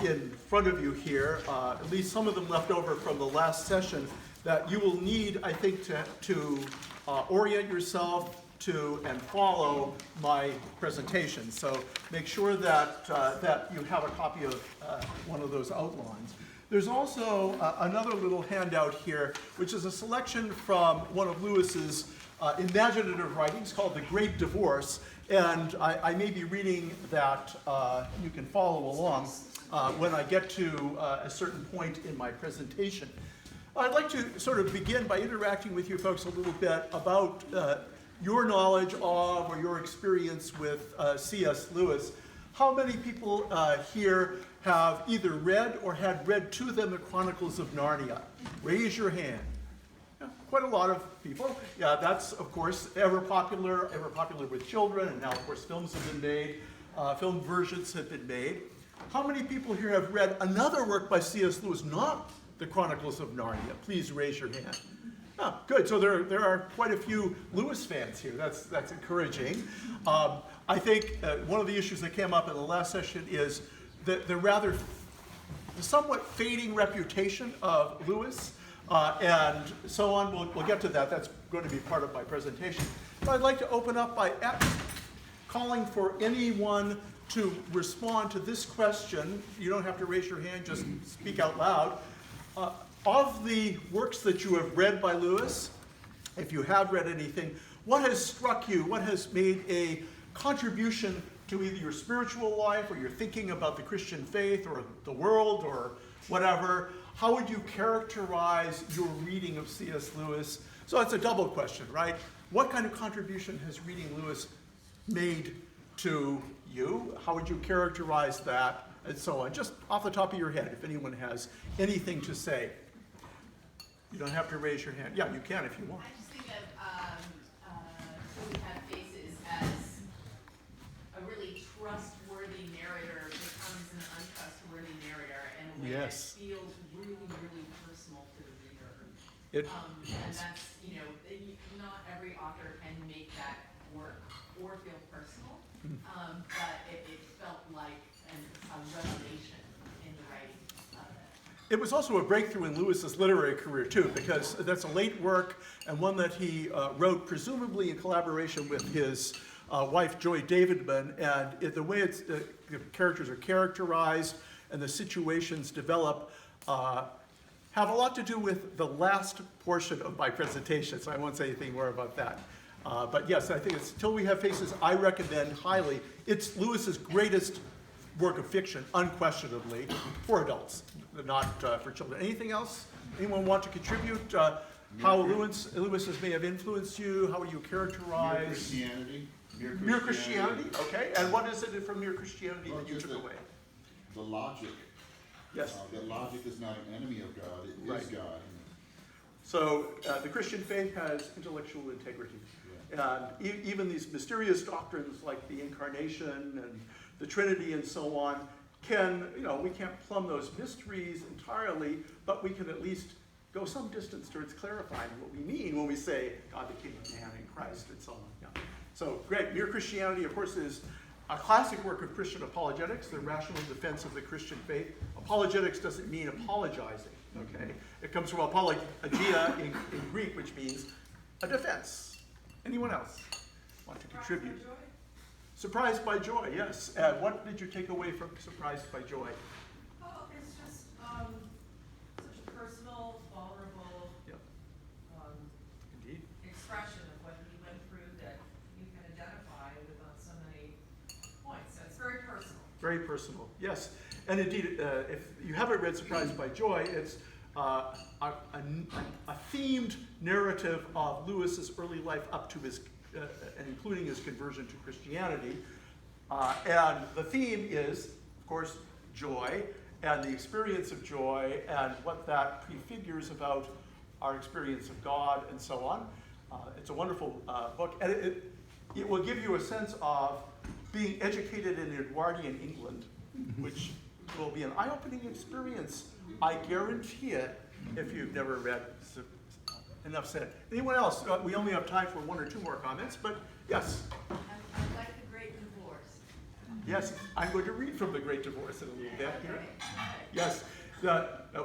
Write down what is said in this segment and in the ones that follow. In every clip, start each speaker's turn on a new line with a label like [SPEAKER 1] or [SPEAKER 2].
[SPEAKER 1] in front of you here, at least some of them left over from the last session, that you will need, I think, to orient yourself to and follow my presentation. So make sure that, that you have a copy of one of those outlines. There's also another little handout here, which is a selection from one of Lewis's imaginative writings called The Great Divorce. And I may be reading that, you can follow along when I get to a certain point in my presentation. I'd like to sort of begin by interacting with you folks a little bit about your knowledge of or your experience with C.S. Lewis. How many people here have either read or had read to them the Chronicles of Narnia? Raise your hand. Yeah, quite a lot of people. Yeah, that's, of course, ever popular with children, and now, of course, films have been made, film versions have been made. How many people here have read another work by C.S. Lewis, not the Chronicles of Narnia? Please raise your hand. Oh, good. So there are quite a few Lewis fans here. That's encouraging. I think one of the issues that came up in the last session is the somewhat fading reputation of Lewis, and so on. We'll get to that. That's going to be part of my presentation. But I'd like to open up by calling for anyone to respond to this question. You don't have to raise your hand, just speak out loud. Of the works that you have read by Lewis, if you have read anything, what has struck you? What has made a contribution to either your spiritual life or your thinking about the Christian faith or the world or whatever? How would you characterize your reading of C.S. Lewis? So it's a double question, right? What kind of contribution has reading Lewis made to you? How would you characterize that? And so on, just off the top of your head, if anyone has anything to say. You don't have to raise your hand. Yeah, you can if you want.
[SPEAKER 2] I just think of We Have Faces as a really trustworthy narrator becomes an untrustworthy narrator in a way that feels really, really personal to the reader. And that's, not every author can make that work or feel personal, but it felt like a revelation in the writing of it.
[SPEAKER 1] It was also a breakthrough in Lewis's literary career too, because that's a late work and one that he wrote presumably in collaboration with his wife Joy Davidman, and the way the characters are characterized and the situations develop have a lot to do with the last portion of my presentation, so I won't say anything more about that. But yes, I think it's Till We Have Faces, I recommend highly. It's Lewis's greatest work of fiction, unquestionably, for adults, not for children. Anything else? Anyone want to contribute? How Lewis may have influenced you? How would you characterize? Mere Christianity, okay. And what is it from Mere Christianity that you took away?
[SPEAKER 3] The logic.
[SPEAKER 1] Yes.
[SPEAKER 3] That logic is not an enemy of God, it is God.
[SPEAKER 1] So the Christian faith has intellectual integrity. Yeah. And even these mysterious doctrines like the incarnation and the Trinity and so on can, we can't plumb those mysteries entirely, but we can at least go some distance towards clarifying what we mean when we say God became a man in Christ and so on. Yeah. So great. Mere Christianity, of course, is a classic work of Christian apologetics, the rational defense of the Christian faith. Apologetics doesn't mean apologizing, okay? It comes from apologia in Greek, which means a defense. Anyone else want to contribute? Surprised by joy, yes. What did you take away from Surprised by Joy?
[SPEAKER 4] Oh, it's just such a personal, vulnerable
[SPEAKER 1] Indeed.
[SPEAKER 4] expression of what he went through that you can identify with on so many points. So it's very personal.
[SPEAKER 1] Very personal, yes. And indeed, if you haven't read Surprised by Joy, it's a themed narrative of Lewis's early life up to his and including his conversion to Christianity. And the theme is, of course, joy and the experience of joy and what that prefigures about our experience of God and so on. It's a wonderful book, and it will give you a sense of being educated in Edwardian England, which will be an eye-opening experience, I guarantee it, if you've never read. Enough said. Anyone else? We only have time for one or two more comments, but yes.
[SPEAKER 2] I like The Great Divorce.
[SPEAKER 1] Yes, I'm going to read from The Great Divorce in a little bit here. Yes.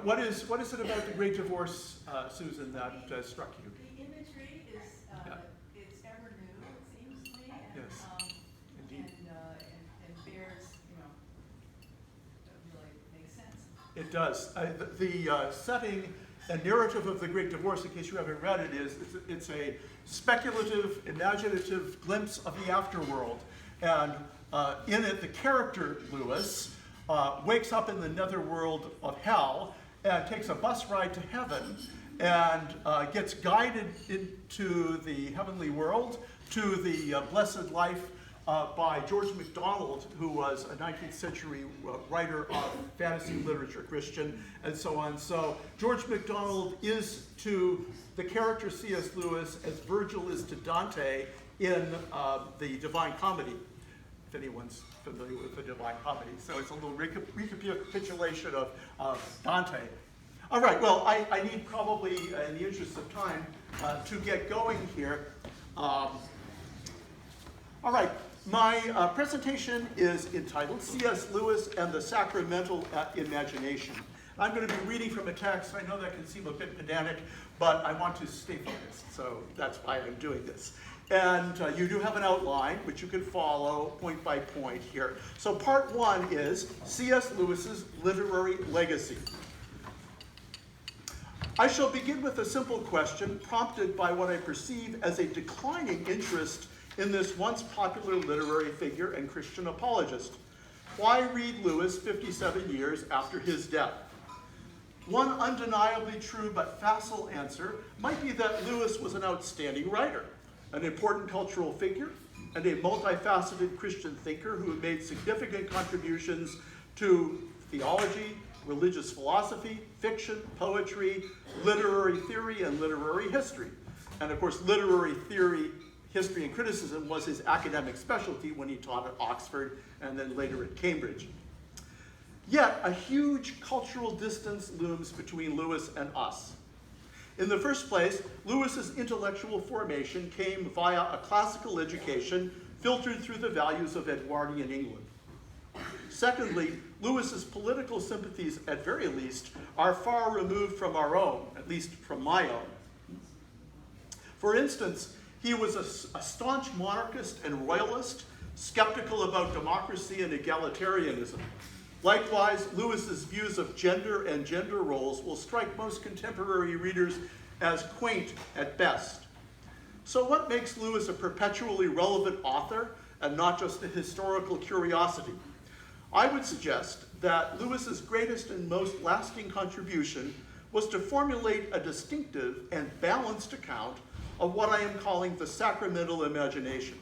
[SPEAKER 1] What is it about the Great Divorce, Susan, that struck you?
[SPEAKER 5] The imagery is, it's ever new, it seems to me, and,
[SPEAKER 1] Yes, indeed.
[SPEAKER 5] and bears, that really makes sense.
[SPEAKER 1] It does. The setting and narrative of the Great Divorce, in case you haven't read it, it's a speculative, imaginative glimpse of the afterworld. And in it, the character Lewis wakes up in the netherworld of hell and takes a bus ride to heaven and gets guided into the heavenly world, to the blessed life by George MacDonald, who was a 19th century writer of fantasy literature, Christian, and so on. So George MacDonald is to the character C.S. Lewis as Virgil is to Dante in the Divine Comedy, if anyone's familiar with the Divine Comedy. So it's a little recapitulation of Dante. All right, well, I need probably, in the interest of time, to get going here. All right, my presentation is entitled C.S. Lewis and the Sacramental Imagination. I'm going to be reading from a text. I know that can seem a bit pedantic, but I want to stay focused, so that's why I'm doing this. And you do have an outline, which you can follow point by point here. So part one is C.S. Lewis's literary legacy. I shall begin with a simple question prompted by what I perceive as a declining interest in this once popular literary figure and Christian apologist. Why read Lewis 57 years after his death? One undeniably true but facile answer might be that Lewis was an outstanding writer, an important cultural figure, and a multifaceted Christian thinker who made significant contributions to theology, religious philosophy, fiction, poetry, literary theory, and literary history. And of course, literary theory, history, and criticism was his academic specialty when he taught at Oxford and then later at Cambridge. Yet, a huge cultural distance looms between Lewis and us. In the first place, Lewis's intellectual formation came via a classical education filtered through the values of Edwardian England. Secondly, Lewis's political sympathies, at very least, are far removed from our own, at least from my own. For instance, he was a staunch monarchist and royalist, skeptical about democracy and egalitarianism. Likewise, Lewis's views of gender and gender roles will strike most contemporary readers as quaint at best. So what makes Lewis a perpetually relevant author and not just a historical curiosity? I would suggest that Lewis's greatest and most lasting contribution was to formulate a distinctive and balanced account of what I am calling the sacramental imagination,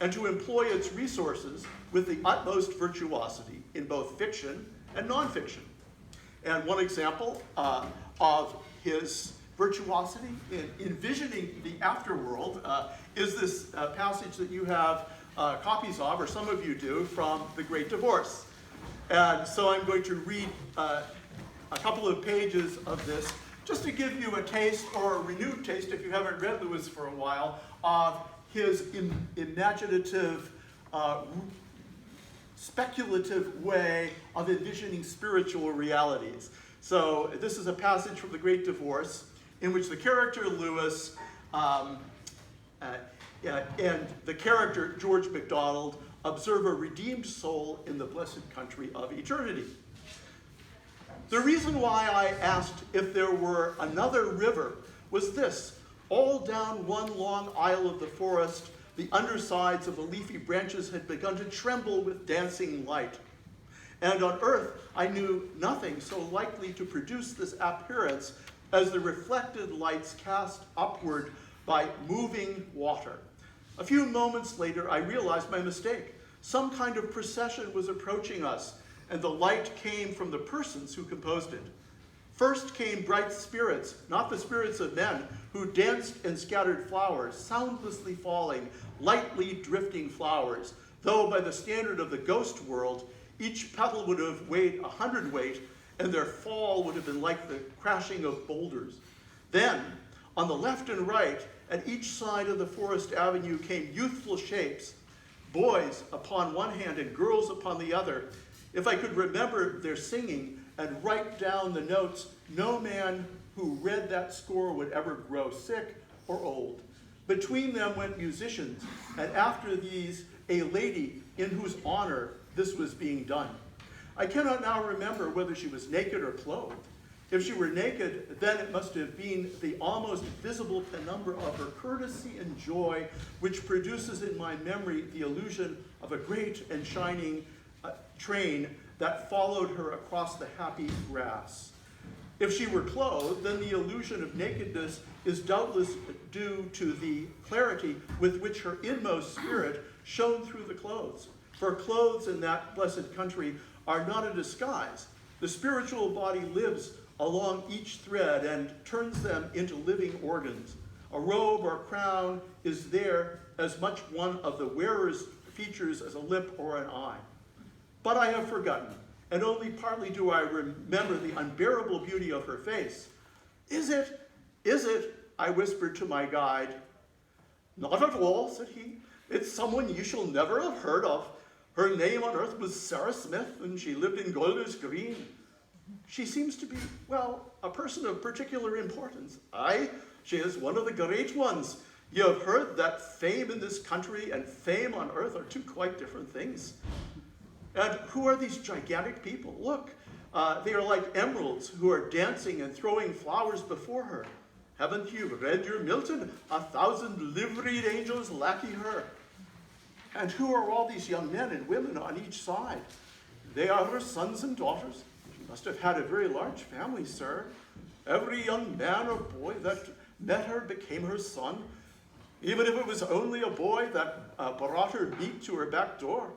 [SPEAKER 1] and to employ its resources with the utmost virtuosity in both fiction and nonfiction. And one example of his virtuosity in envisioning the afterworld is this passage that you have copies of, or some of you do, from The Great Divorce. And so I'm going to read a couple of pages of this just to give you a taste, or a renewed taste if you haven't read Lewis for a while, of his imaginative, speculative way of envisioning spiritual realities. So this is a passage from The Great Divorce in which the character Lewis and the character George MacDonald observe a redeemed soul in the blessed country of eternity. The reason why I asked if there were another river was this: all down one long aisle of the forest, the undersides of the leafy branches had begun to tremble with dancing light. And on earth, I knew nothing so likely to produce this appearance as the reflected lights cast upward by moving water. A few moments later, I realized my mistake. Some kind of procession was approaching us, and the light came from the persons who composed it. First came bright spirits, not the spirits of men, who danced and scattered flowers, soundlessly falling, lightly drifting flowers, though by the standard of the ghost world, each petal would have weighed 100 weight, and their fall would have been like the crashing of boulders. Then, on the left and right, at each side of the forest avenue came youthful shapes, boys upon one hand and girls upon the other. If I could remember their singing and write down the notes, no man who read that score would ever grow sick or old. Between them went musicians, and after these, a lady in whose honor this was being done. I cannot now remember whether she was naked or clothed. If she were naked, then it must have been the almost visible penumbra of her courtesy and joy, which produces in my memory the illusion of a great and shining train that followed her across the happy grass. If she were clothed, then the illusion of nakedness is doubtless due to the clarity with which her inmost spirit shone through the clothes. For clothes in that blessed country are not a disguise. The spiritual body lives along each thread and turns them into living organs. A robe or crown is there as much one of the wearer's features as a lip or an eye. But I have forgotten, and only partly do I remember the unbearable beauty of her face. Is it, I whispered to my guide. Not at all, said he. It's someone you shall never have heard of. Her name on earth was Sarah Smith, and she lived in Golders Green. She seems to be, well, a person of particular importance. Aye, she is one of the great ones. You have heard that fame in this country and fame on earth are two quite different things. And who are these gigantic people? Look, they are like emeralds who are dancing and throwing flowers before her. Haven't you read your Milton? 1,000 liveried angels lackey her. And who are all these young men and women on each side? They are her sons and daughters. She must have had a very large family, sir. Every young man or boy that met her became her son, even if it was only a boy that brought her meat to her back door.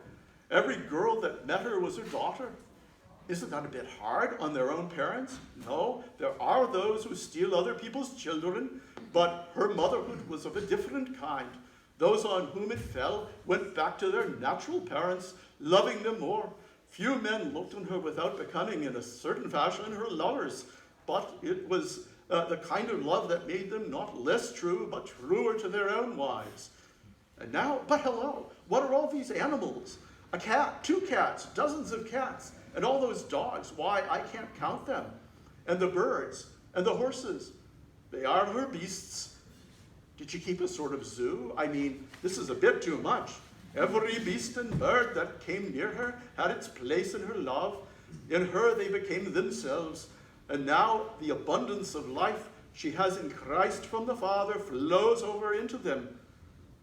[SPEAKER 1] Every girl that met her was her daughter. Isn't that a bit hard on their own parents? No, there are those who steal other people's children, but her motherhood was of a different kind. Those on whom it fell went back to their natural parents, loving them more. Few men looked on her without becoming, in a certain fashion, her lovers. But it was the kind of love that made them not less true, but truer to their own wives. And now, but hello, what are all these animals? A cat, 2 cats, dozens of cats, and all those dogs. Why, I can't count them. And the birds, and the horses. They are her beasts. Did she keep a sort of zoo? I mean, this is a bit too much. Every beast and bird that came near her had its place in her love. In her they became themselves. And now the abundance of life she has in Christ from the Father flows over into them.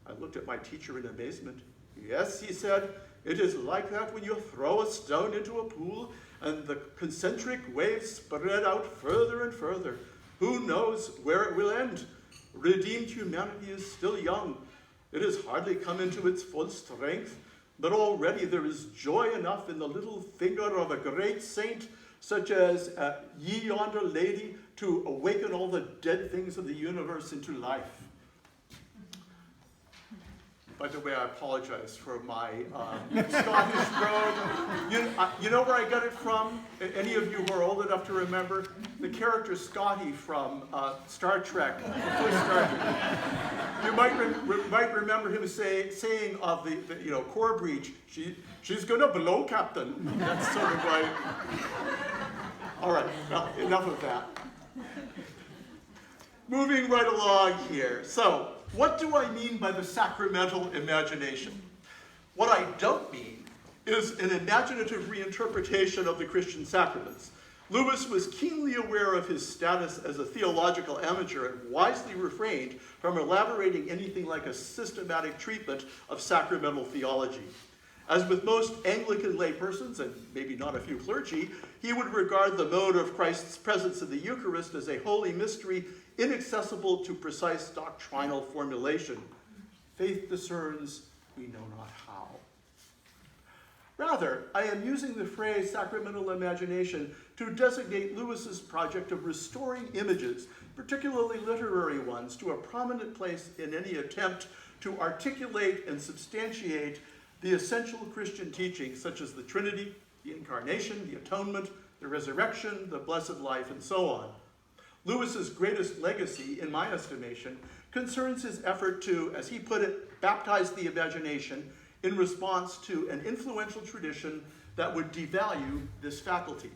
[SPEAKER 1] I looked at my teacher in amazement. Yes, he said, it is like that when you throw a stone into a pool and the concentric waves spread out further and further. Who knows where it will end? Redeemed humanity is still young. It has hardly come into its full strength, but already there is joy enough in the little finger of a great saint, such as ye yonder lady, to awaken all the dead things of the universe into life. By the way, I apologize for my Scottish brogue. You know where I got it from? Any of you who are old enough to remember? The character Scotty from Star Trek, the first Star Trek. You might remember him saying of the core breach, she's going to blow, Captain. That's sort of like... All right, well, enough of that. Moving right along here. So, what do I mean by the sacramental imagination? What I don't mean is an imaginative reinterpretation of the Christian sacraments. Lewis was keenly aware of his status as a theological amateur and wisely refrained from elaborating anything like a systematic treatment of sacramental theology. As with most Anglican laypersons, and maybe not a few clergy, he would regard the mode of Christ's presence in the Eucharist as a holy mystery inaccessible to precise doctrinal formulation. Faith discerns, we know not how. Rather, I am using the phrase sacramental imagination to designate Lewis's project of restoring images, particularly literary ones, to a prominent place in any attempt to articulate and substantiate the essential Christian teachings such as the Trinity, the Incarnation, the Atonement, the Resurrection, the Blessed Life, and so on. Lewis's greatest legacy, in my estimation, concerns his effort to, as he put it, baptize the imagination in response to an influential tradition that would devalue this faculty.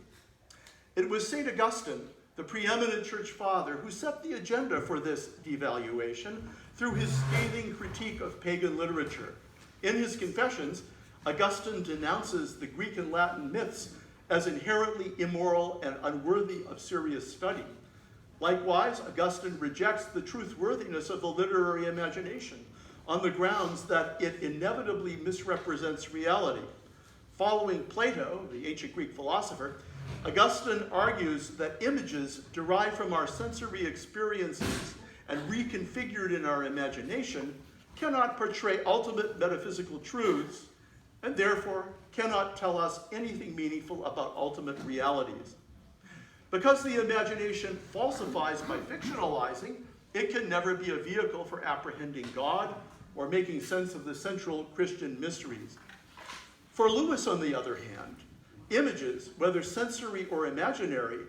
[SPEAKER 1] It was St. Augustine, the preeminent church father, who set the agenda for this devaluation through his scathing critique of pagan literature. In his Confessions, Augustine denounces the Greek and Latin myths as inherently immoral and unworthy of serious study. Likewise, Augustine rejects the truthworthiness of the literary imagination on the grounds that it inevitably misrepresents reality. Following Plato, the ancient Greek philosopher, Augustine argues that images derived from our sensory experiences and reconfigured in our imagination cannot portray ultimate metaphysical truths and therefore cannot tell us anything meaningful about ultimate realities. Because the imagination falsifies by fictionalizing, it can never be a vehicle for apprehending God or making sense of the central Christian mysteries. For Lewis, on the other hand, images, whether sensory or imaginary,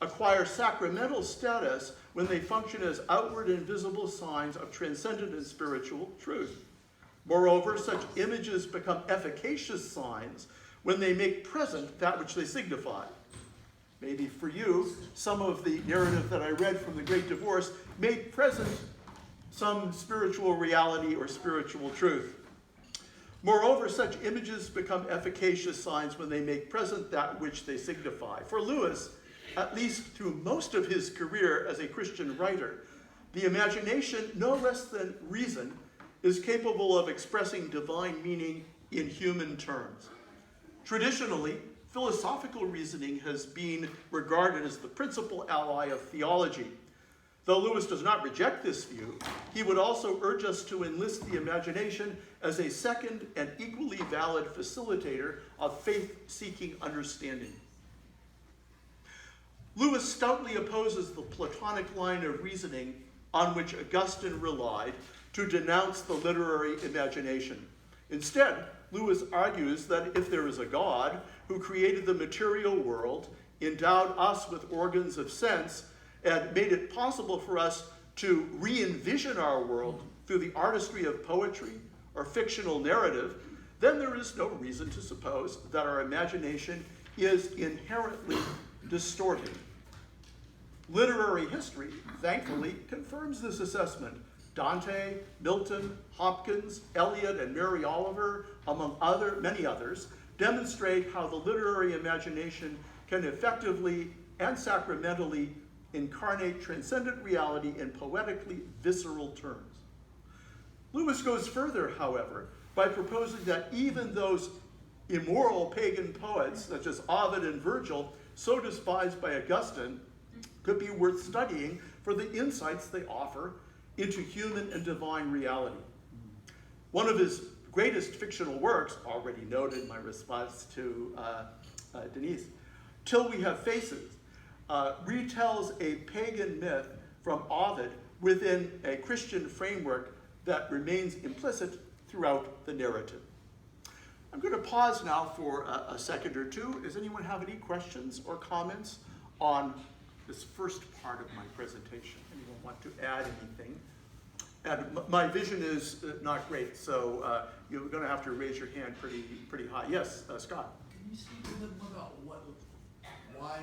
[SPEAKER 1] acquire sacramental status when they function as outward and visible signs of transcendent and spiritual truth. Moreover, such images become efficacious signs when they make present that which they signify. Maybe for you, some of the narrative that I read from The Great Divorce made present some spiritual reality or spiritual truth. Moreover, such images become efficacious signs when they make present that which they signify. For Lewis, at least through most of his career as a Christian writer, the imagination, no less than reason, is capable of expressing divine meaning in human terms. Traditionally, philosophical reasoning has been regarded as the principal ally of theology. Though Lewis does not reject this view, he would also urge us to enlist the imagination as a second and equally valid facilitator of faith-seeking understanding. Lewis stoutly opposes the Platonic line of reasoning on which Augustine relied to denounce the literary imagination. Instead, Lewis argues that if there is a God who created the material world, endowed us with organs of sense, and made it possible for us to re-envision our world through the artistry of poetry or fictional narrative, then there is no reason to suppose that our imagination is inherently distorted. Literary history, thankfully, confirms this assessment. Dante, Milton, Hopkins, Eliot, and Mary Oliver, among many others, demonstrate how the literary imagination can effectively and sacramentally incarnate transcendent reality in poetically visceral terms. Lewis goes further, however, by proposing that even those immoral pagan poets, such as Ovid and Virgil, so despised by Augustine, could be worth studying for the insights they offer into human and divine reality. One of his greatest fictional works, already noted in my response to Denise, Till We Have Faces, retells a pagan myth from Ovid within a Christian framework that remains implicit throughout the narrative. I'm going to pause now for a second or two. Does anyone have any questions or comments on this first part of my presentation? Anyone want to add anything? And my vision is not great, so you're going to have to raise your hand pretty high. Yes, Scott.
[SPEAKER 6] Can you speak a little more about why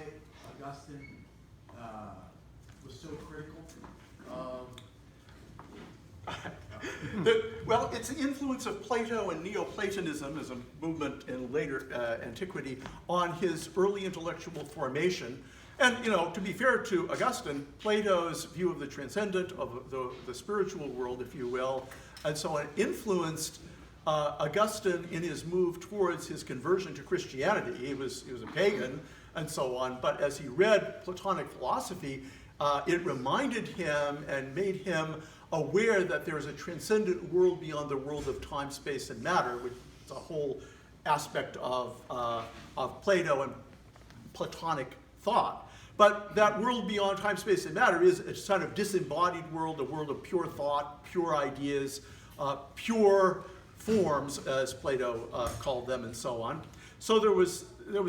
[SPEAKER 6] Augustine was so critical of?
[SPEAKER 1] Well, it's the influence of Plato and Neoplatonism as a movement in later antiquity on his early intellectual formation. And, to be fair to Augustine, Plato's view of the transcendent, of the spiritual world, if you will, and so on, influenced Augustine in his move towards his conversion to Christianity. He was a pagan and so on, but as he read Platonic philosophy, it reminded him and made him aware that there is a transcendent world beyond the world of time, space, and matter, which is a whole aspect of Plato and Platonic thought. But that world beyond time, space, and matter is a sort of disembodied world, a world of pure thought, pure ideas, pure forms, as Plato called them, and so on. So there was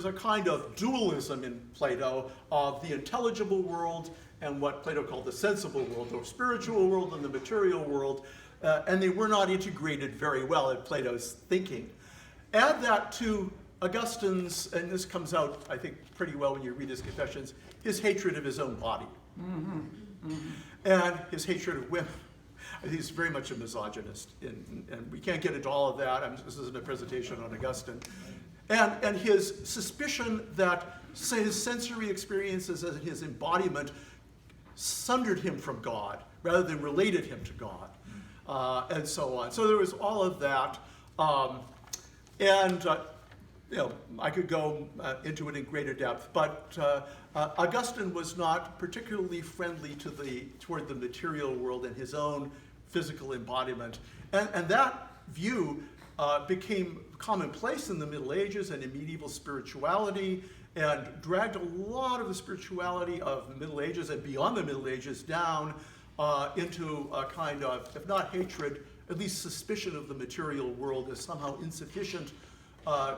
[SPEAKER 1] a kind of dualism in Plato of the intelligible world and what Plato called the sensible world, the spiritual world and the material world, and they were not integrated very well in Plato's thinking. Add that to Augustine's, and this comes out, I think, pretty well when you read his Confessions, his hatred of his own body. And his hatred of women. He's very much a misogynist, and we can't get into all of that. This isn't a presentation on Augustine. And his suspicion that his sensory experiences and his embodiment sundered him from God rather than related him to God, and so on. So there was all of that. I could go into it in greater depth, but Augustine was not particularly friendly toward the material world and his own physical embodiment. And that view became commonplace in the Middle Ages and in medieval spirituality, and dragged a lot of the spirituality of the Middle Ages and beyond the Middle Ages down into a kind of, if not hatred, at least suspicion of the material world as somehow insufficient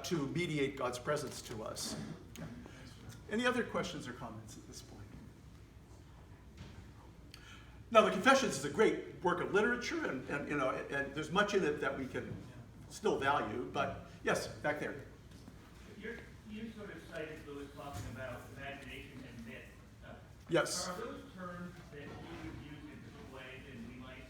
[SPEAKER 1] to mediate God's presence to us. Yeah. Any other questions or comments at this point? Now, the Confessions is a great work of literature, and there's much in it that we can still value. But yes, back there.
[SPEAKER 7] You sort of cited Lewis talking about imagination and myth.
[SPEAKER 1] Yes.
[SPEAKER 7] Are those terms that you would use in different ways and we might?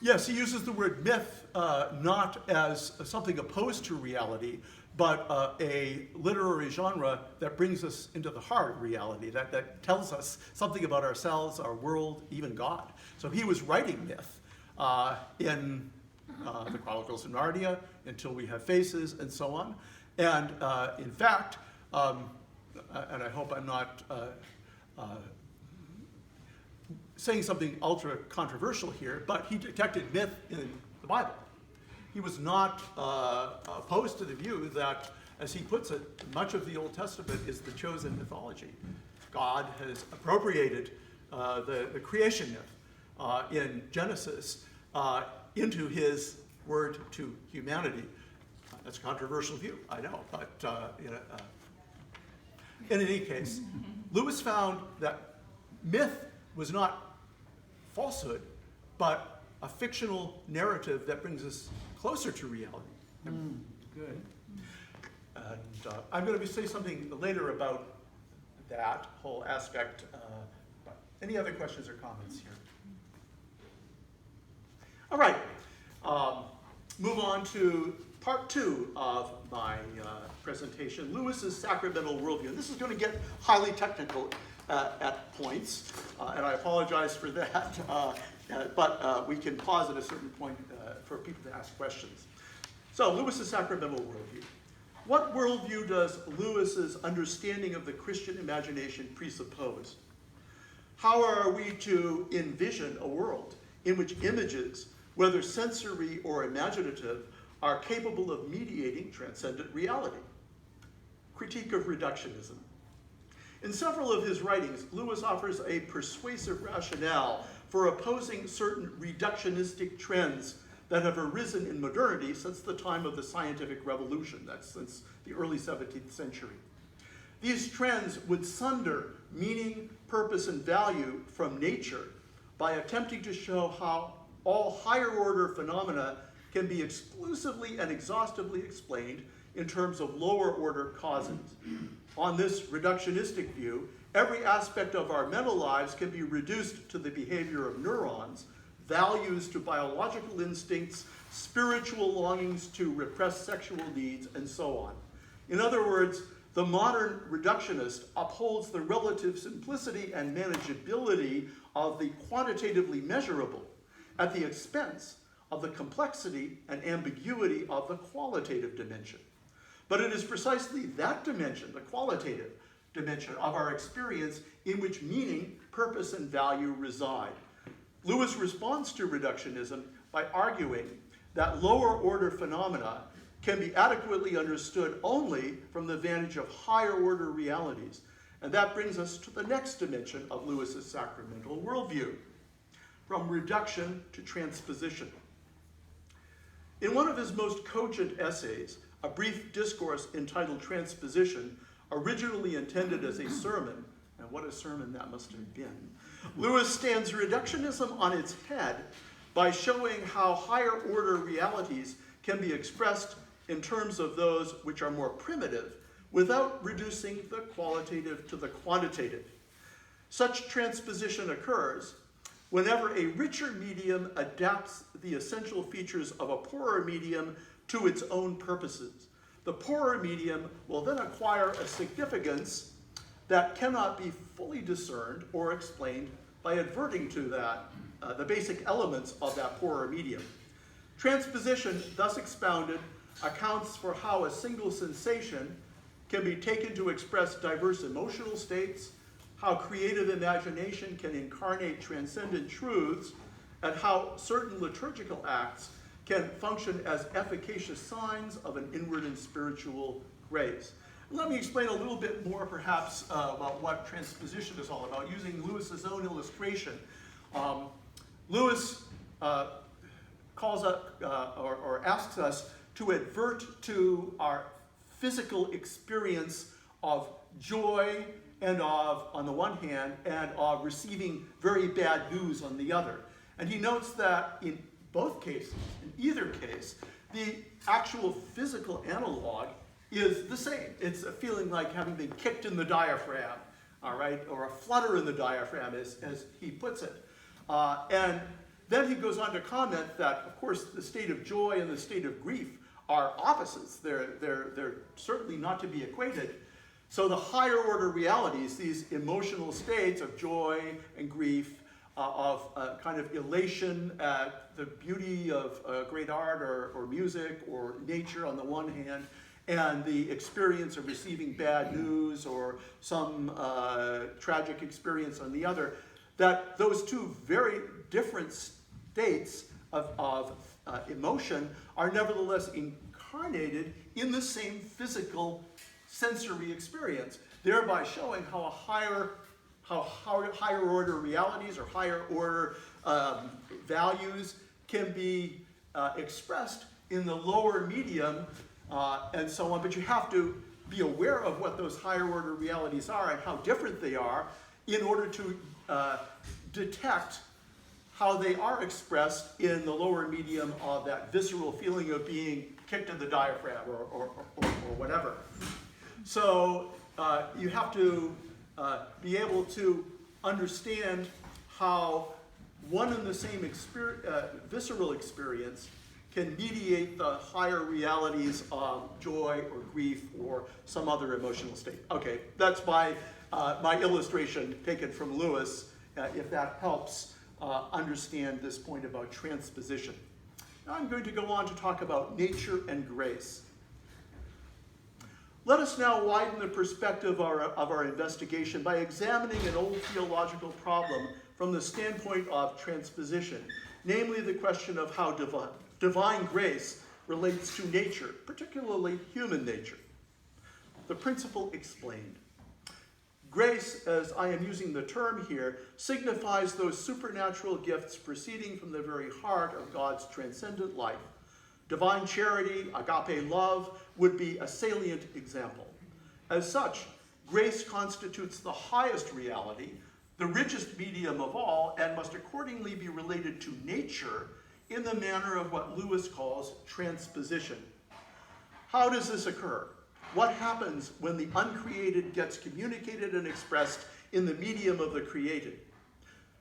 [SPEAKER 1] Yes, he uses the word myth not as something opposed to reality, but a literary genre that brings us into the heart of reality, that tells us something about ourselves, our world, even God. So he was writing myth in the Chronicles of Narnia, Until We Have Faces, and so on. And in fact, and I hope I'm not saying something ultra controversial here, but he detected myth in the Bible. He was not opposed to the view that, as he puts it, much of the Old Testament is the chosen mythology. God has appropriated the creation myth in Genesis into his word to humanity. That's a controversial view, I know, but in any case, Lewis found that myth was not falsehood, but a fictional narrative that brings us closer to reality.
[SPEAKER 6] Good.
[SPEAKER 1] And I'm going to say something later about that whole aspect. But any other questions or comments here? All right. Move on to part 2 of my presentation, Lewis's sacramental worldview. And this is going to get highly technical at points, and I apologize for that, but we can pause at a certain point for people to ask questions. So, Lewis's sacramental worldview. What worldview does Lewis's understanding of the Christian imagination presuppose? How are we to envision a world in which images, whether sensory or imaginative, are capable of mediating transcendent reality? Critique of reductionism. In several of his writings, Lewis offers a persuasive rationale for opposing certain reductionistic trends that have arisen in modernity since the time of the scientific revolution, that's since the early 17th century. These trends would sunder meaning, purpose, and value from nature by attempting to show how all higher order phenomena can be exclusively and exhaustively explained in terms of lower order causes. On this reductionistic view, every aspect of our mental lives can be reduced to the behavior of neurons, values to biological instincts, spiritual longings to repressed sexual needs, and so on. In other words, the modern reductionist upholds the relative simplicity and manageability of the quantitatively measurable at the expense of the complexity and ambiguity of the qualitative dimension. But it is precisely that dimension, the qualitative dimension of our experience, in which meaning, purpose, and value reside. Lewis responds to reductionism by arguing that lower order phenomena can be adequately understood only from the vantage of higher order realities. And that brings us to the next dimension of Lewis's sacramental worldview, from reduction to transposition. In one of his most cogent essays, a brief discourse entitled Transposition, originally intended as a sermon, and what a sermon that must have been, Lewis stands reductionism on its head by showing how higher order realities can be expressed in terms of those which are more primitive, without reducing the qualitative to the quantitative. Such transposition occurs whenever a richer medium adapts the essential features of a poorer medium to its own purposes. The poorer medium will then acquire a significance that cannot be fully discerned or explained by adverting to that, the basic elements of that poorer medium. Transposition, thus expounded, accounts for how a single sensation can be taken to express diverse emotional states, how creative imagination can incarnate transcendent truths, and how certain liturgical acts can function as efficacious signs of an inward and spiritual grace. Let me explain a little bit more, perhaps, about what transposition is all about, using Lewis's own illustration. Lewis calls up or asks us to advert to our physical experience of joy and of, on the one hand, and of receiving very bad news on the other. And he notes that in both cases, in either case, the actual physical analog is the same. It's a feeling like having been kicked in the diaphragm, all right, or a flutter in the diaphragm, as he puts it. And then he goes on to comment that, of course, the state of joy and the state of grief are opposites. They're certainly not to be equated. So the higher order realities, these emotional states of joy and grief, of kind of elation at the beauty of great art or music or nature on the one hand, and the experience of receiving bad news or some tragic experience on the other, that those two very different states of emotion are nevertheless incarnated in the same physical sensory experience, thereby showing how higher order realities or higher order values can be expressed in the lower medium and so on. But you have to be aware of what those higher order realities are and how different they are in order to detect how they are expressed in the lower medium of that visceral feeling of being kicked in the diaphragm or whatever. So you have to be able to understand how one and the same visceral experience can mediate the higher realities of joy or grief or some other emotional state. Okay, that's my illustration taken from Lewis, if that helps understand this point about transposition. Now I'm going to go on to talk about nature and grace. Let us now widen the perspective of our investigation by examining an old theological problem from the standpoint of transposition, namely the question of how divine grace relates to nature, particularly human nature. The principle explained. Grace, as I am using the term here, signifies those supernatural gifts proceeding from the very heart of God's transcendent life. Divine charity, agape love, would be a salient example. As such, grace constitutes the highest reality, the richest medium of all, and must accordingly be related to nature in the manner of what Lewis calls transposition. How does this occur? What happens when the uncreated gets communicated and expressed in the medium of the created?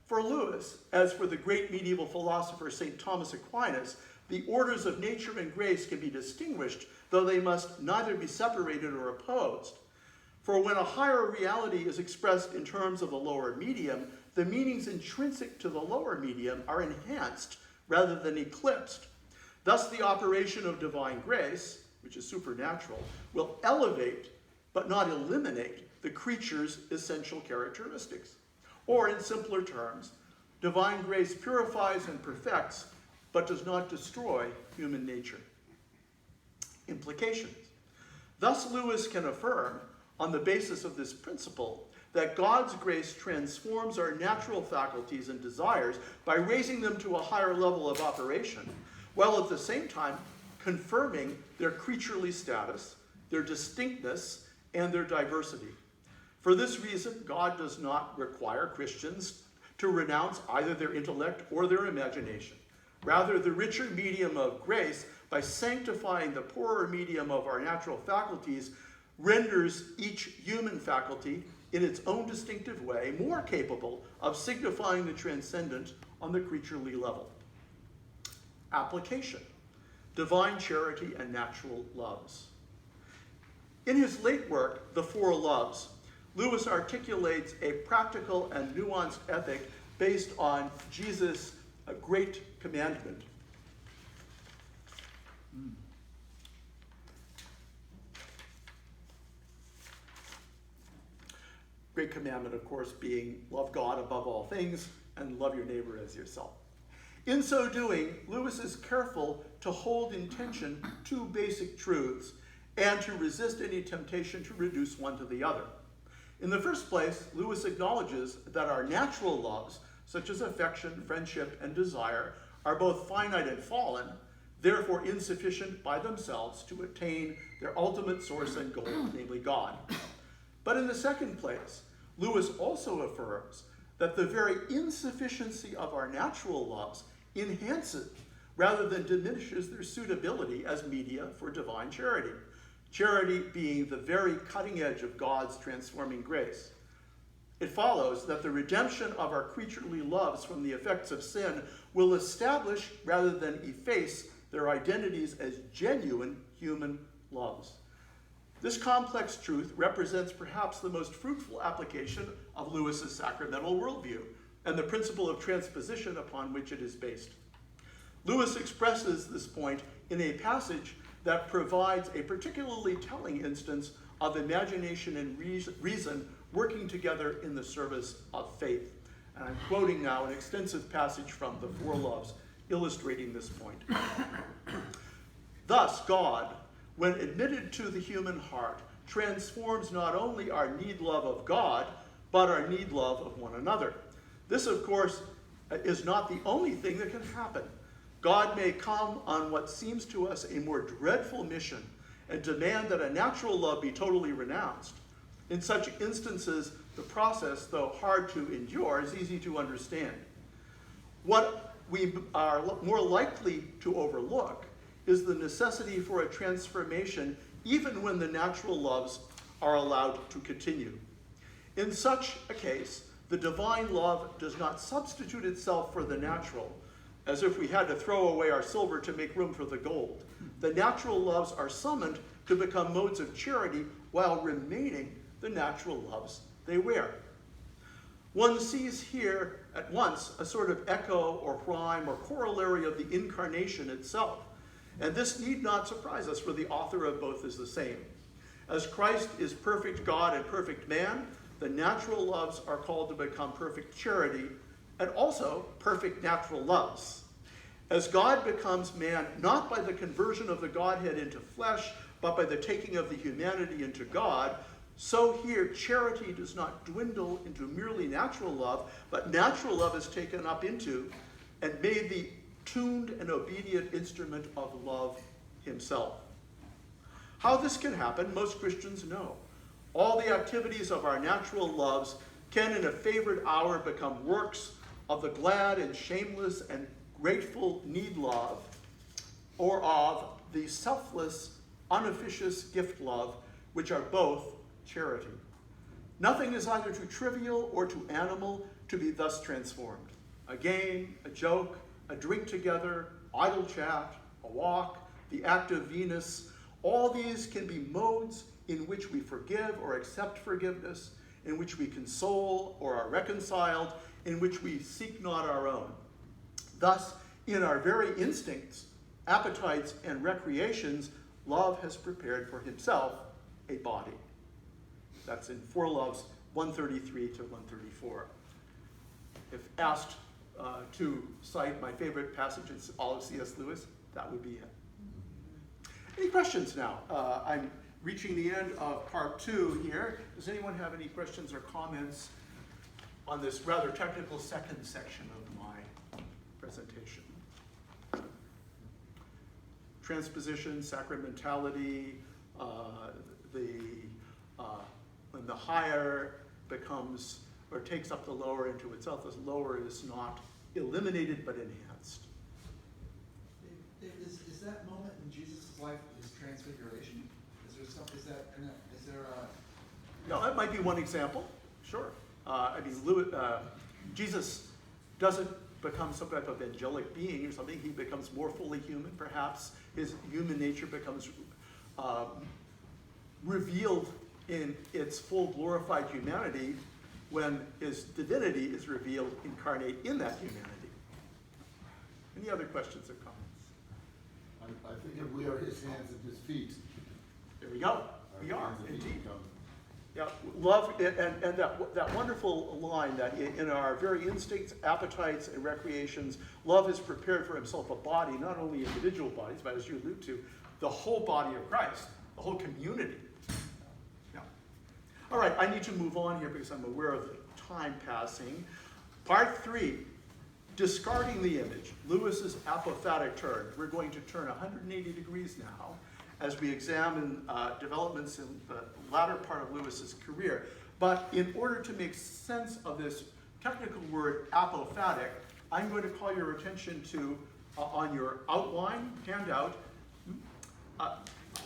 [SPEAKER 1] For Lewis, as for the great medieval philosopher St. Thomas Aquinas, the orders of nature and grace can be distinguished, though they must neither be separated or opposed. For when a higher reality is expressed in terms of the lower medium, the meanings intrinsic to the lower medium are enhanced rather than eclipsed. Thus, the operation of divine grace, which is supernatural, will elevate but not eliminate the creature's essential characteristics. Or in simpler terms, divine grace purifies and perfects but does not destroy human nature. Implications. Thus, Lewis can affirm, on the basis of this principle, that God's grace transforms our natural faculties and desires by raising them to a higher level of operation, while at the same time confirming their creaturely status, their distinctness, and their diversity. For this reason, God does not require Christians to renounce either their intellect or their imagination. Rather, the richer medium of grace, by sanctifying the poorer medium of our natural faculties, renders each human faculty, in its own distinctive way, more capable of signifying the transcendent on the creaturely level. Application: divine charity and natural loves. In his late work, The Four Loves, Lewis articulates a practical and nuanced ethic based on Jesus' great commandment. Great commandment, of course, being love God above all things and love your neighbor as yourself. In so doing, Lewis is careful to hold in tension two basic truths and to resist any temptation to reduce one to the other. In the first place, Lewis acknowledges that our natural loves, such as affection, friendship, and desire, are both finite and fallen, therefore insufficient by themselves to attain their ultimate source and goal, namely God. But in the second place, Lewis also affirms that the very insufficiency of our natural loves enhances rather than diminishes their suitability as media for divine charity. Charity being the very cutting edge of God's transforming grace. It follows that the redemption of our creaturely loves from the effects of sin will establish rather than efface their identities as genuine human loves. This complex truth represents perhaps the most fruitful application of Lewis's sacramental worldview and the principle of transposition upon which it is based. Lewis expresses this point in a passage that provides a particularly telling instance of imagination and reason working together in the service of faith. And I'm quoting now an extensive passage from The Four Loves, illustrating this point. Thus, God, when admitted to the human heart, transforms not only our need love of God, but our need love of one another. This, of course, is not the only thing that can happen. God may come on what seems to us a more dreadful mission and demand that a natural love be totally renounced. In such instances, the process, though hard to endure, is easy to understand. What we are more likely to overlook is the necessity for a transformation even when the natural loves are allowed to continue. In such a case, the divine love does not substitute itself for the natural, as if we had to throw away our silver to make room for the gold. The natural loves are summoned to become modes of charity while remaining the natural loves they wear. One sees here at once a sort of echo or rhyme or corollary of the incarnation itself. And this need not surprise us, for the author of both is the same. As Christ is perfect God and perfect man, the natural loves are called to become perfect charity and also perfect natural loves. As God becomes man, not by the conversion of the Godhead into flesh, but by the taking of the humanity into God, so here charity does not dwindle into merely natural love, but natural love is taken up into and made the tuned and obedient instrument of love himself. How this can happen, most Christians know. All the activities of our natural loves can in a favored hour become works of the glad and shameless and grateful need love, or of the selfless, unofficious gift love, which are both charity. Nothing is either too trivial or too animal to be thus transformed. A game, a joke, a drink together, idle chat, a walk, the act of Venus, all these can be modes in which we forgive or accept forgiveness, in which we console or are reconciled, in which we seek not our own. Thus, in our very instincts, appetites, and recreations, love has prepared for himself a body. That's in Four Loves 133 to 134. If asked to cite my favorite passage in all of C.S. Lewis, that would be it. Any questions now? I'm reaching the end of part 2 here. Does anyone have any questions or comments on this rather technical second section of my presentation? Transposition, sacramentality, when the higher becomes or takes up the lower into itself, the lower is not eliminated but enhanced.
[SPEAKER 6] Is that moment in life, his transfiguration? Is there some, is there a?
[SPEAKER 1] No, that might be one example, sure. Jesus doesn't become some type of angelic being or something. He becomes more fully human, perhaps. His human nature becomes revealed in its full glorified humanity when his divinity is revealed incarnate in that humanity. Any other questions or comments?
[SPEAKER 3] I think if we are his hands and his feet.
[SPEAKER 1] There we go. We
[SPEAKER 3] our
[SPEAKER 1] are,
[SPEAKER 3] hands and feet
[SPEAKER 1] indeed.
[SPEAKER 3] become-
[SPEAKER 1] Yeah, love, and that wonderful line that in our very instincts, appetites, and recreations, love has prepared for himself a body, not only individual bodies, but as you allude to, the whole body of Christ, the whole community. Yeah. All right, I need to move on here because I'm aware of the time passing. Part 3, discarding the image, Lewis's apophatic turn. We're going to turn 180 degrees now as we examine developments in the latter part of Lewis's career. But in order to make sense of this technical word apophatic, I'm going to call your attention to, on your outline, handout,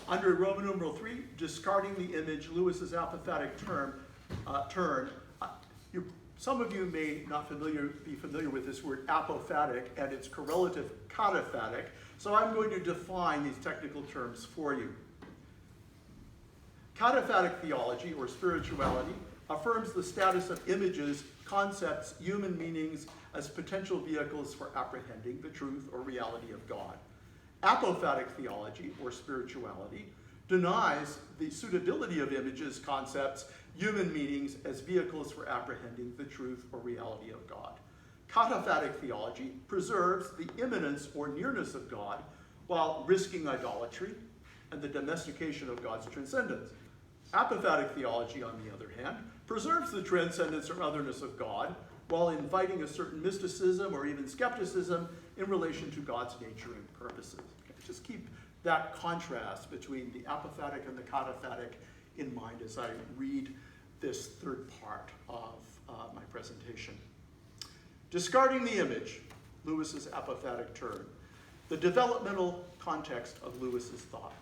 [SPEAKER 1] under Roman numeral 3, discarding the image, Lewis's apophatic turn. Some of you may not be familiar with this word apophatic and its correlative cataphatic, so I'm going to define these technical terms for you. Cataphatic theology, or spirituality, affirms the status of images, concepts, human meanings as potential vehicles for apprehending the truth or reality of God. Apophatic theology, or spirituality, denies the suitability of images, concepts, human meanings as vehicles for apprehending the truth or reality of God. Cataphatic theology preserves the immanence or nearness of God while risking idolatry and the domestication of God's transcendence. Apophatic theology, on the other hand, preserves the transcendence or otherness of God while inviting a certain mysticism or even skepticism in relation to God's nature and purposes. Okay, just keep that contrast between the apophatic and the cataphatic in mind as I read this third part of my presentation. Discarding the image, Lewis's apophatic turn, the developmental context of Lewis's thought.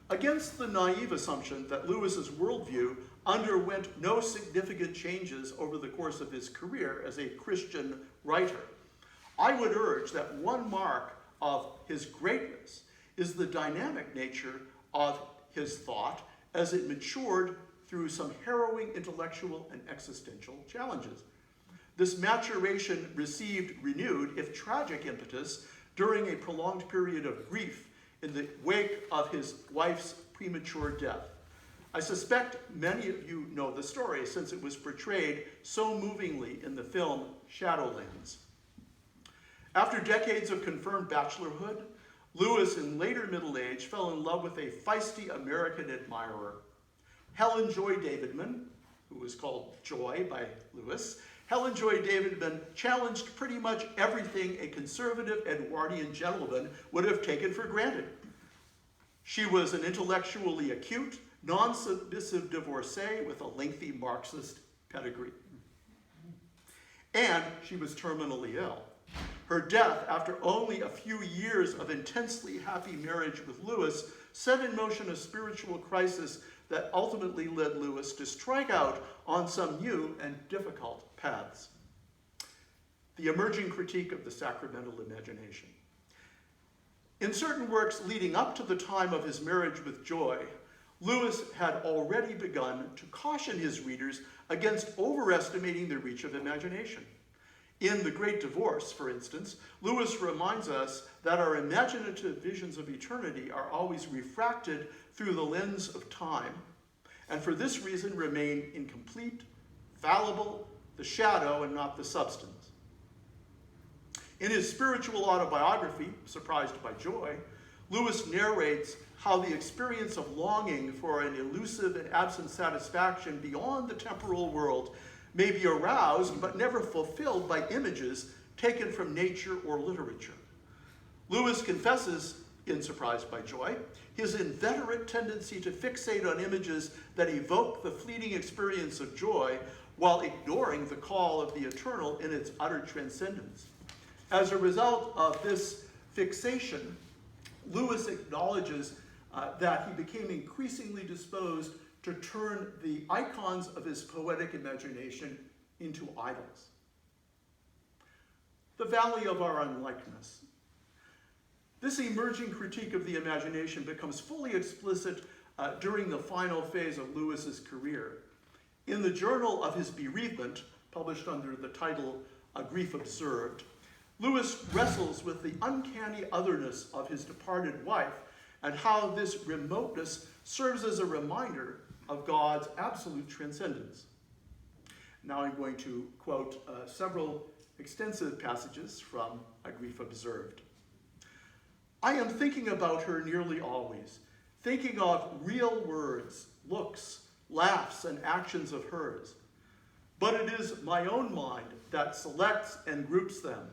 [SPEAKER 1] Against the naive assumption that Lewis's worldview underwent no significant changes over the course of his career as a Christian writer, I would urge that one mark of his greatness is the dynamic nature of his thought as it matured through some harrowing intellectual and existential challenges. This maturation received renewed, if tragic, impetus during a prolonged period of grief in the wake of his wife's premature death. I suspect many of you know the story since it was portrayed so movingly in the film Shadowlands. After decades of confirmed bachelorhood, Lewis, in later middle age, fell in love with a feisty American admirer. Helen Joy Davidman, who was called Joy by Lewis, Helen Joy Davidman challenged pretty much everything a conservative Edwardian gentleman would have taken for granted. She was an intellectually acute, non-submissive divorcee with a lengthy Marxist pedigree. And she was terminally ill. Her death, after only a few years of intensely happy marriage with Lewis, set in motion a spiritual crisis that ultimately led Lewis to strike out on some new and difficult paths. The emerging critique of the sacramental imagination. In certain works leading up to the time of his marriage with Joy, Lewis had already begun to caution his readers against overestimating the reach of imagination. In The Great Divorce, for instance, Lewis reminds us that our imaginative visions of eternity are always refracted through the lens of time, and for this reason remain incomplete, fallible, the shadow and not the substance. In his spiritual autobiography, Surprised by Joy, Lewis narrates how the experience of longing for an elusive and absent satisfaction beyond the temporal world may be aroused but never fulfilled by images taken from nature or literature. Lewis confesses, in Surprised by Joy, his inveterate tendency to fixate on images that evoke the fleeting experience of joy while ignoring the call of the eternal in its utter transcendence. As a result of this fixation, Lewis acknowledges that he became increasingly disposed to turn the icons of his poetic imagination into idols. The valley of our unlikeness. This emerging critique of the imagination becomes fully explicit during the final phase of Lewis's career. In the journal of his bereavement, published under the title A Grief Observed, Lewis wrestles with the uncanny otherness of his departed wife and how this remoteness serves as a reminder of God's absolute transcendence. Now I'm going to quote several extensive passages from A Grief Observed. I am thinking about her nearly always, thinking of real words, looks, laughs, and actions of hers. But it is my own mind that selects and groups them.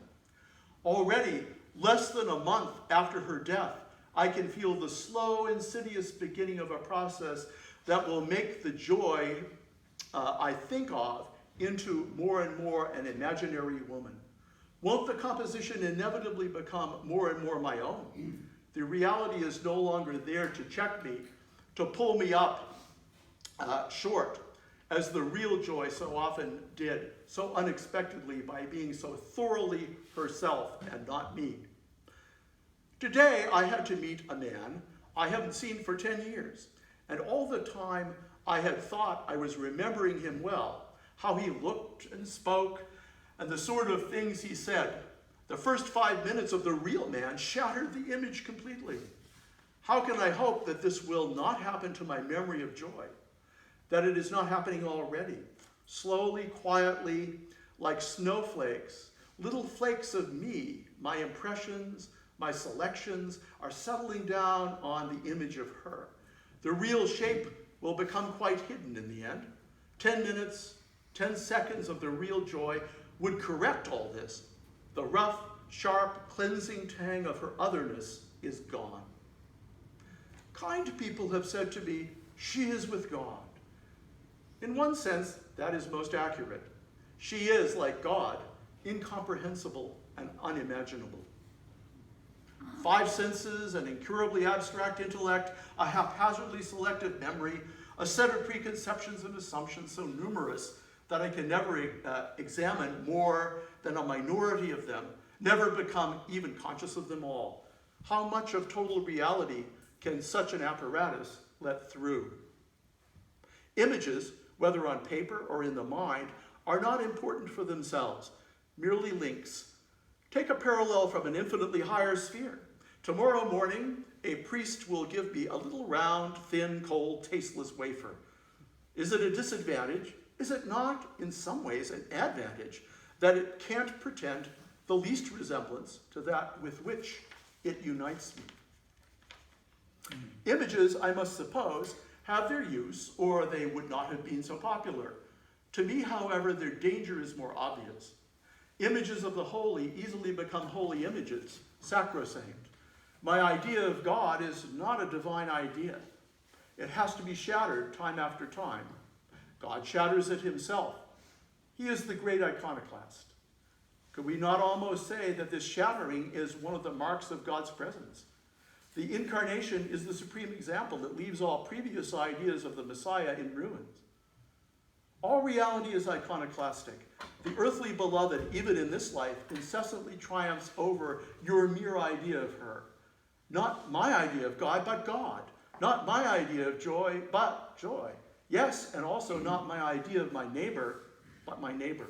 [SPEAKER 1] Already, less than a month after her death, I can feel the slow, insidious beginning of a process that will make the joy I think of into more and more an imaginary woman. Won't the composition inevitably become more and more my own? The reality is no longer there to check me, to pull me up short, as the real joy so often did, so unexpectedly by being so thoroughly herself and not me. Today I had to meet a man I haven't seen for 10 years, and all the time I had thought I was remembering him well, how he looked and spoke, and the sort of things he said. The first 5 minutes of the real man shattered the image completely. How can I hope that this will not happen to my memory of joy? That it is not happening already, slowly, quietly, like snowflakes, little flakes of me, my impressions, my selections are settling down on the image of her. The real shape will become quite hidden in the end. 10 minutes, 10 seconds of the real joy would correct all this. The rough, sharp, cleansing tang of her otherness is gone. Kind people have said to me, she is with God. In one sense, that is most accurate. She is, like God, incomprehensible and unimaginable. 5 senses, an incurably abstract intellect, a haphazardly selective memory, a set of preconceptions and assumptions so numerous that I can never examine more than a minority of them, never become even conscious of them all. How much of total reality can such an apparatus let through? Images, whether on paper or in the mind, are not important for themselves, merely links. Take a parallel from an infinitely higher sphere. Tomorrow morning, a priest will give me a little round, thin, cold, tasteless wafer. Is it a disadvantage? Is it not, in some ways, an advantage that it can't pretend the least resemblance to that with which it unites me? Images, I must suppose, have their use, or they would not have been so popular. To me, however, their danger is more obvious. Images of the holy easily become holy images, sacrosanct. My idea of God is not a divine idea. It has to be shattered time after time. God shatters it himself. He is the great iconoclast. Could we not almost say that this shattering is one of the marks of God's presence? The incarnation is the supreme example that leaves all previous ideas of the Messiah in ruins. All reality is iconoclastic. The earthly beloved, even in this life, incessantly triumphs over your mere idea of her. Not my idea of God, but God. Not my idea of joy, but joy. Yes, and also not my idea of my neighbor, but my neighbor.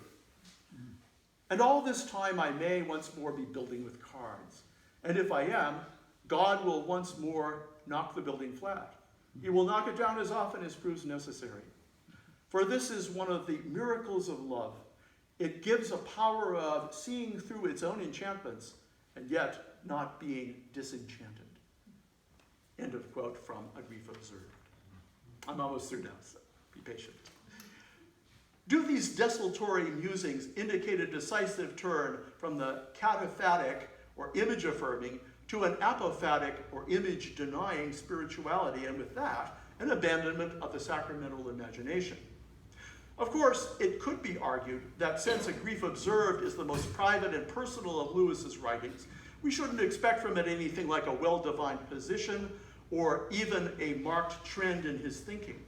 [SPEAKER 1] And all this time I may once more be building with cards. And if I am, God will once more knock the building flat. He will knock it down as often as proves necessary. For this is one of the miracles of love. It gives a power of seeing through its own enchantments and yet not being disenchanted. End of quote from A Grief Observed. I'm almost through now, so be patient. Do these desultory musings indicate a decisive turn from the cataphatic or image-affirming to an apophatic or image-denying spirituality, and with that, an abandonment of the sacramental imagination? Of course, it could be argued that since A Grief Observed is the most private and personal of Lewis's writings, We shouldn't expect from it anything like a well-defined position or even a marked trend in his thinking.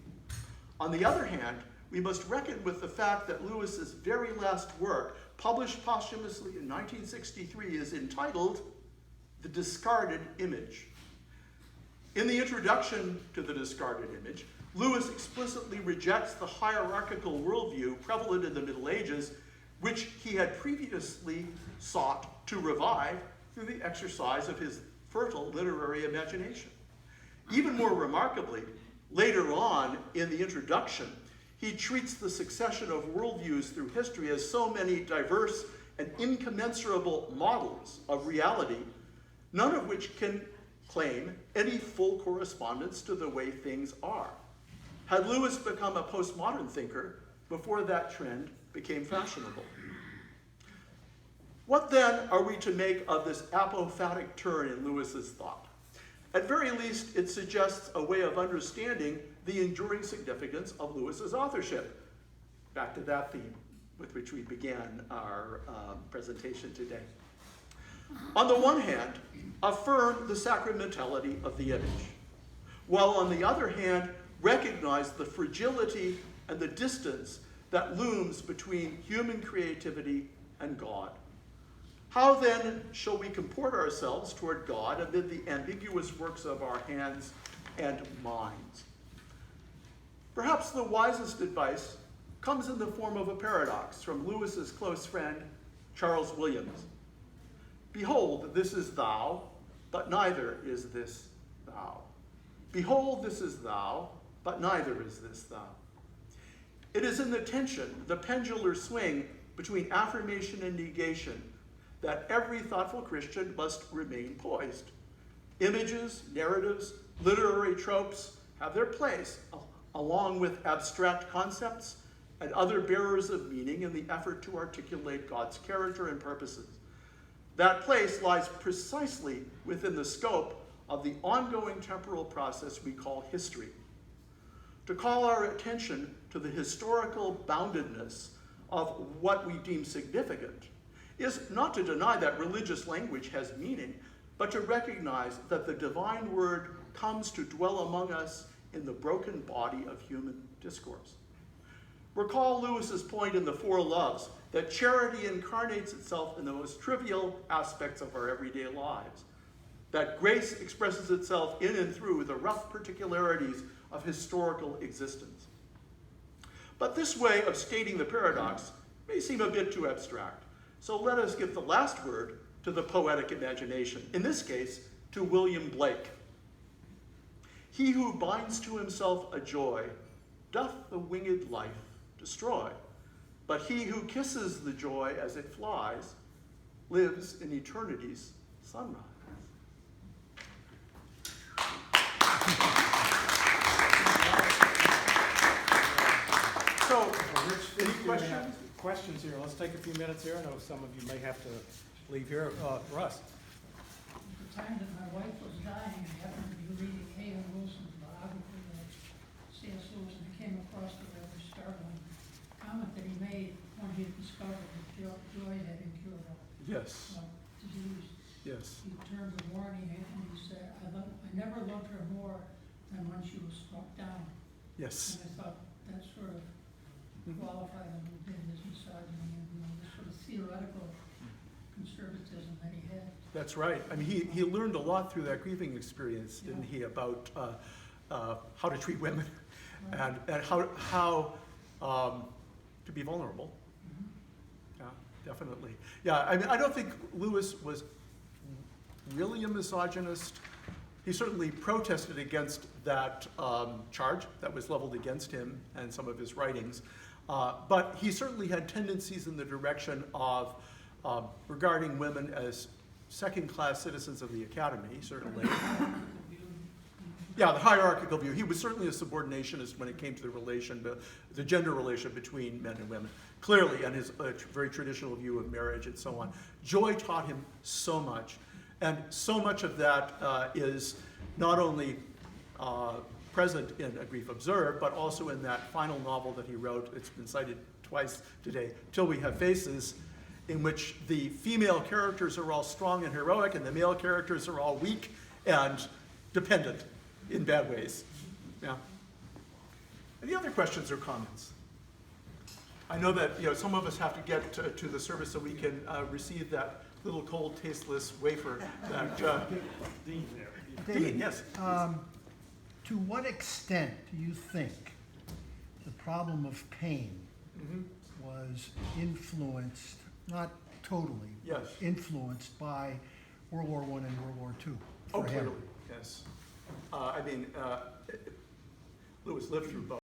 [SPEAKER 1] On the other hand, we must reckon with the fact that Lewis's very last work, published posthumously in 1963, is entitled The Discarded Image. In the introduction to The Discarded Image, Lewis explicitly rejects the hierarchical worldview prevalent in the Middle Ages, which he had previously sought to revive through the exercise of his fertile literary imagination. Even more remarkably, later on in the introduction, he treats the succession of worldviews through history as so many diverse and incommensurable models of reality, none of which can claim any full correspondence to the way things are. Had Lewis become a postmodern thinker before that trend became fashionable? What then are we to make of this apophatic turn in Lewis's thought? At very least, it suggests a way of understanding the enduring significance of Lewis's authorship. Back to that theme with which we began our presentation today. On the one hand, affirm the sacramentality of the image, while on the other hand, recognize the fragility and the distance that looms between human creativity and God. How then shall we comport ourselves toward God amid the ambiguous works of our hands and minds? Perhaps the wisest advice comes in the form of a paradox from Lewis's close friend, Charles Williams. Behold, this is thou, but neither is this thou. Behold, this is thou, but neither is this thou. It is in the tension, the pendular swing between affirmation and negation, that every thoughtful Christian must remain poised. Images, narratives, literary tropes have their place, along with abstract concepts and other bearers of meaning in the effort to articulate God's character and purposes. That place lies precisely within the scope of the ongoing temporal process we call history. To call our attention to the historical boundedness of what we deem significant is not to deny that religious language has meaning, but to recognize that the divine word comes to dwell among us in the broken body of human discourse. Recall Lewis's point in The Four Loves, that charity incarnates itself in the most trivial aspects of our everyday lives, that grace expresses itself in and through the rough particularities of historical existence. But this way of stating the paradox may seem a bit too abstract, so let us give the last word to the poetic imagination, in this case, to William Blake. He who binds to himself a joy doth the winged life destroy, but he who kisses the joy as it flies lives in eternity's sunrise. So, any questions?
[SPEAKER 8] Questions here. Let's take a few minutes here. I know some of you may have to leave here. Russ.
[SPEAKER 9] The time that my wife was dying, I happened to be reading A.N. Wilson's biography of C.S. Lewis, and I came across the rather startling comment that he made when he discovered that joy had incurable
[SPEAKER 1] Yes.
[SPEAKER 9] disease.
[SPEAKER 1] Yes.
[SPEAKER 9] He turned to warning and he said, I never loved her more than when she was struck down.
[SPEAKER 1] Yes.
[SPEAKER 9] And I thought that sort of qualified a little bit his misogyny and this sort of theoretical conservatism that he had.
[SPEAKER 1] That's right. I mean, he learned a lot through that grieving experience, didn't he, about how to treat women and how to be vulnerable. Yeah, definitely. Yeah, I mean, I don't think Lewis was really a misogynist. He certainly protested against that charge that was leveled against him and some of his writings. But he certainly had tendencies in the direction of regarding women as second-class citizens of the academy, certainly. Yeah, the hierarchical view. He was certainly a subordinationist when it came to the gender relation between men and women, clearly, and his very traditional view of marriage and so on. Joy taught him so much, and so much of that is not only present in A Grief Observed, but also in that final novel that he wrote. It's been cited twice today, Till We Have Faces. in which the female characters are all strong and heroic, and the male characters are all weak and dependent in bad ways. Yeah. Any other questions or comments? I know that some of us have to get to the service so we can receive that little cold, tasteless wafer. That, Dean, yes.
[SPEAKER 10] To what extent do you think the problem of pain was influenced, not totally,
[SPEAKER 1] Yes.
[SPEAKER 10] but influenced by World War I and World War II
[SPEAKER 1] Oh,
[SPEAKER 10] for him?
[SPEAKER 1] clearly, yes. I mean, Lewis lived through both.